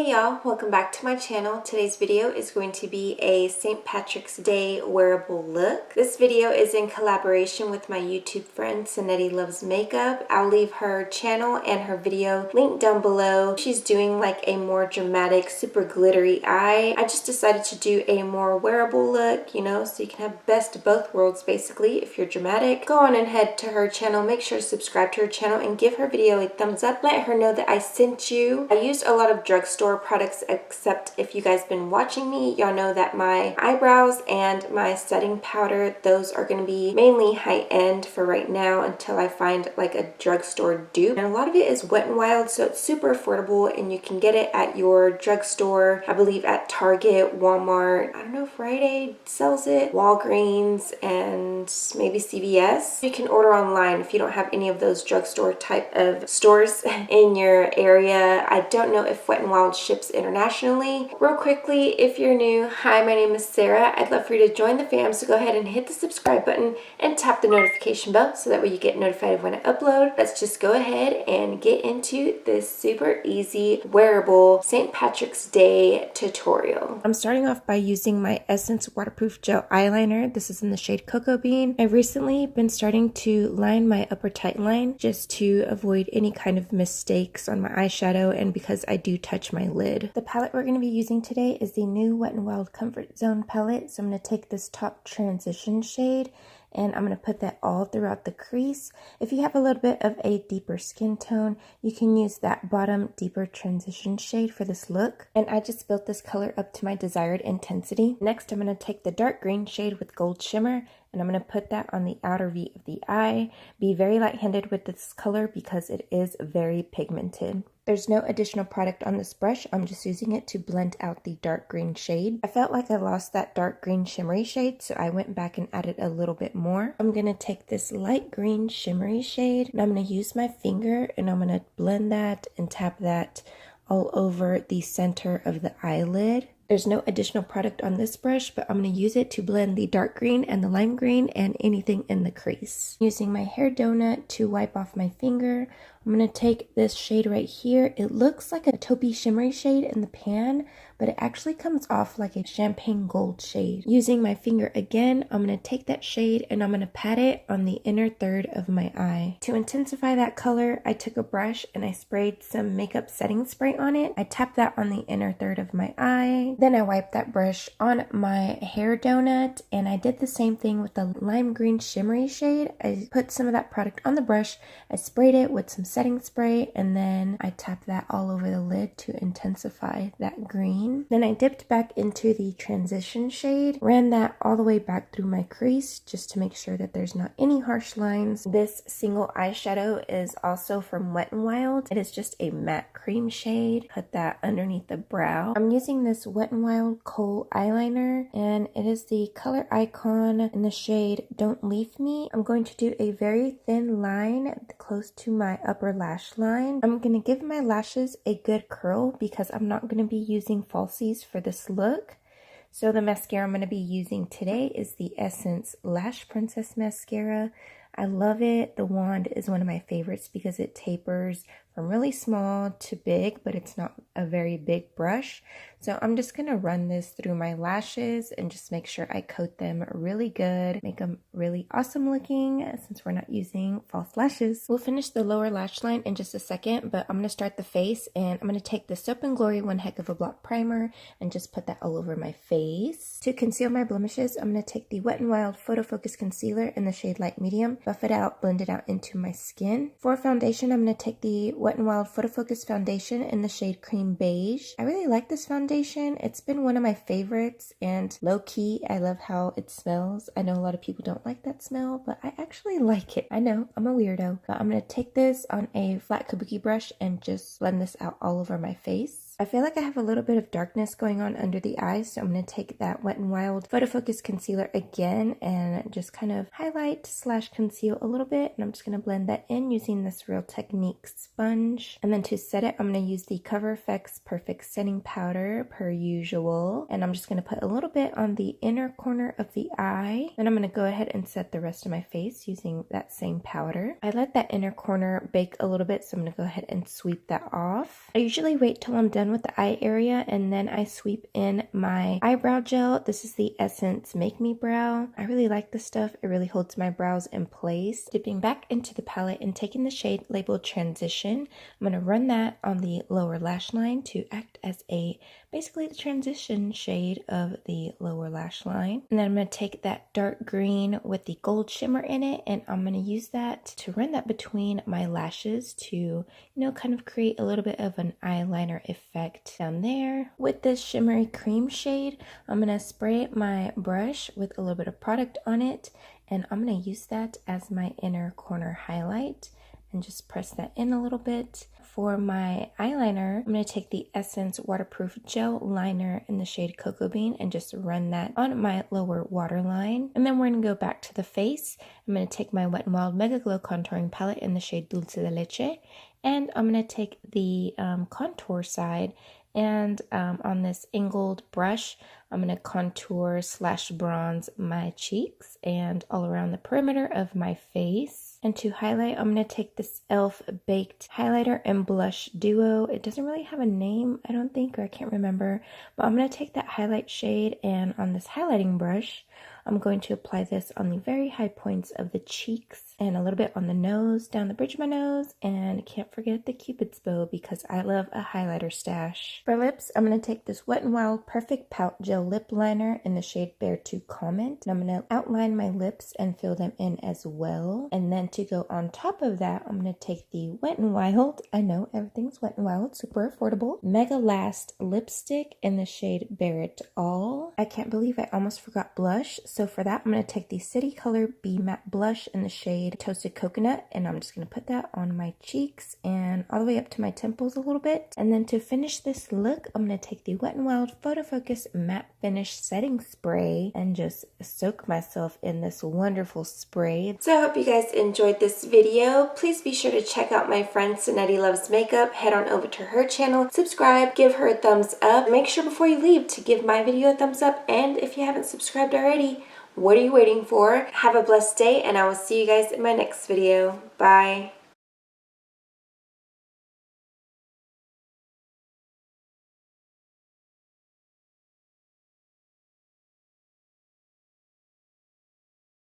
Hey y'all, welcome back to my channel. Today's video is going to be a St. Patrick's Day wearable look. This video is in collaboration with my YouTube friend Sonetti Loves Makeup. I'll leave her channel and her video linked down below. She's doing like a more dramatic, super glittery eye. I just decided to do a more wearable look, you know, so you can have best of both worlds basically. If you're dramatic, go on and head to her channel. Make sure to subscribe to her channel and give her video a thumbs up. Let her know that I sent you. I used a lot of drugstore products, except if you guys been watching me, y'all know that my eyebrows and my setting powder, those are going to be mainly high-end for right now until I find like a drugstore dupe. And a lot of it is Wet n Wild, so it's super affordable and you can get it at your drugstore. I believe at Target, Walmart, I don't know if Rite Aid sells it, Walgreens, and maybe CVS. You can order online if you don't have any of those drugstore type of stores in your area. I don't know if Wet n Wild ships internationally. Real quickly, if you're new, hi, my name is Sarah. I'd love for you to join the fam, so go ahead and hit the subscribe button and tap the notification bell so that way you get notified of when I upload. Let's just go ahead and get into this super easy wearable St. Patrick's Day tutorial. I'm starting off by using my Essence Waterproof Gel Eyeliner. This is in the shade Cocoa Bean. I've recently been starting to line my upper tight line just to avoid any kind of mistakes on my eyeshadow and because I do touch my lid. The palette we're going to be using today is the new Wet n Wild Comfort Zone palette. So I'm going to take this top transition shade and I'm going to put that all throughout the crease. If you have a little bit of a deeper skin tone, you can use that bottom deeper transition shade for this look. And I just built this color up to my desired intensity. Next, I'm going to take the dark green shade with gold shimmer and I'm going to put that on the outer V of the eye. Be very light-handed with this color because it is very pigmented. There's no additional product on this brush. I'm just using it to blend out the dark green shade. I felt like I lost that dark green shimmery shade, so I went back and added a little bit more. I'm going to take this light green shimmery shade and I'm going to use my finger and I'm going to blend that and tap that all over the center of the eyelid. There's no additional product on this brush, but I'm going to use it to blend the dark green and the lime green and anything in the crease. Using my hair donut to wipe off my finger, I'm going to take this shade right here. It looks like a taupey shimmery shade in the pan, but it actually comes off like a champagne gold shade. Using my finger again, I'm going to take that shade and I'm going to pat it on the inner third of my eye. To intensify that color, I took a brush and I sprayed some makeup setting spray on it. I tapped that on the inner third of my eye. Then I wiped that brush on my hair donut and I did the same thing with the lime green shimmery shade. I put some of that product on the brush, I sprayed it with some setting spray, and then I tapped that all over the lid to intensify that green. Then I dipped back into the transition shade, ran that all the way back through my crease just to make sure that there's not any harsh lines. This single eyeshadow is also from Wet n Wild. It is just a matte cream shade. Put that underneath the brow. I'm using this Wet n Wild Kohl eyeliner and it is the ColorIcon in the shade Don't Leave Me. I'm going to do a very thin line close to my upper lash line. I'm going to give my lashes a good curl because I'm not going to be using falsies for this look. So the mascara I'm going to be using today is the Essence Lash Princess Mascara. I love it. The wand is one of my favorites because it tapers from really small to big, but it's not a very big brush. So I'm just going to run this through my lashes and just make sure I coat them really good, make them really awesome looking since we're not using false lashes. We'll finish the lower lash line in just a second, but I'm going to start the face and I'm going to take the Soap & Glory One Heck of a Blot Primer and just put that all over my face. To conceal my blemishes, I'm going to take the Wet n Wild Photofocus Concealer in the shade Light Medium, buff it out, blend it out into my skin. For foundation, I'm going to take the Wet n Wild Photofocus Foundation in the shade Cream Beige. I really like this foundation. It's been one of my favorites and low-key, I love how it smells. I know a lot of people don't like that smell, but I actually like it. I know, I'm a weirdo. But I'm going to take this on a flat kabuki brush and just blend this out all over my face. I feel like I have a little bit of darkness going on under the eyes, so I'm going to take that Wet n Wild Photofocus Concealer again and just kind of highlight / conceal a little bit. And I'm just going to blend that in using this Real Technique sponge. And then to set it, I'm going to use the Cover FX Perfect Setting Powder per usual. And I'm just going to put a little bit on the inner corner of the eye. Then I'm going to go ahead and set the rest of my face using that same powder. I let that inner corner bake a little bit, so I'm going to go ahead and sweep that off. I usually wait till I'm done done with the eye area, and then I sweep in my eyebrow gel. This is the Essence Make Me Brow. I really like this stuff. It really holds my brows in place. Dipping back into the palette and taking the shade labeled Transition, I'm going to run that on the lower lash line to act as basically the transition shade of the lower lash line. And then I'm going to take that dark green with the gold shimmer in it, and I'm going to use that to run that between my lashes to, kind of create a little bit of an eyeliner effect down there. With this shimmery cream shade, I'm going to spray my brush with a little bit of product on it, and I'm going to use that as my inner corner highlight and just press that in a little bit. For my eyeliner, I'm going to take the Essence Waterproof Gel Liner in the shade Cocoa Bean and just run that on my lower waterline. And then we're going to go back to the face. I'm going to take my Wet n Wild MegaGlow Contouring Palette in the shade Dulce de Leche, and I'm going to take the contour side, and on this angled brush, I'm going to contour / bronze my cheeks and all around the perimeter of my face. And to highlight, I'm going to take this e.l.f. Baked Highlighter and Blush Duo. It doesn't really have a name, I don't think, or I can't remember. But I'm going to take that highlight shade, and on this highlighting brush, I'm going to apply this on the very high points of the cheeks and a little bit on the nose, down the bridge of my nose, and can't forget the Cupid's bow because I love a highlighter stash. For lips, I'm going to take this Wet n Wild Perfect Pout Gel Lip Liner in the shade Bear to Comment. And I'm going to outline my lips and fill them in as well. And then to go on top of that, I'm going to take the Wet n Wild, I know everything's Wet n Wild, super affordable, MegaLast lipstick in the shade Bear It All. I can't believe I almost forgot blush. So for that, I'm going to take the City Color Be Matte Blush in the shade Toasted Coconut, and I'm just going to put that on my cheeks and all the way up to my temples a little bit. And then to finish this look, I'm going to take the Wet n Wild Photofocus Matte Finish Setting Spray and just soak myself in this wonderful spray. So I hope you guys enjoyed this video. Please be sure to check out my friend Sonetti Loves Makeup. Head on over to her channel, subscribe, give her a thumbs up. Make sure before you leave to give my video a thumbs up, and if you haven't subscribed already, what are you waiting for? Have a blessed day, and I will see you guys in my next video. Bye.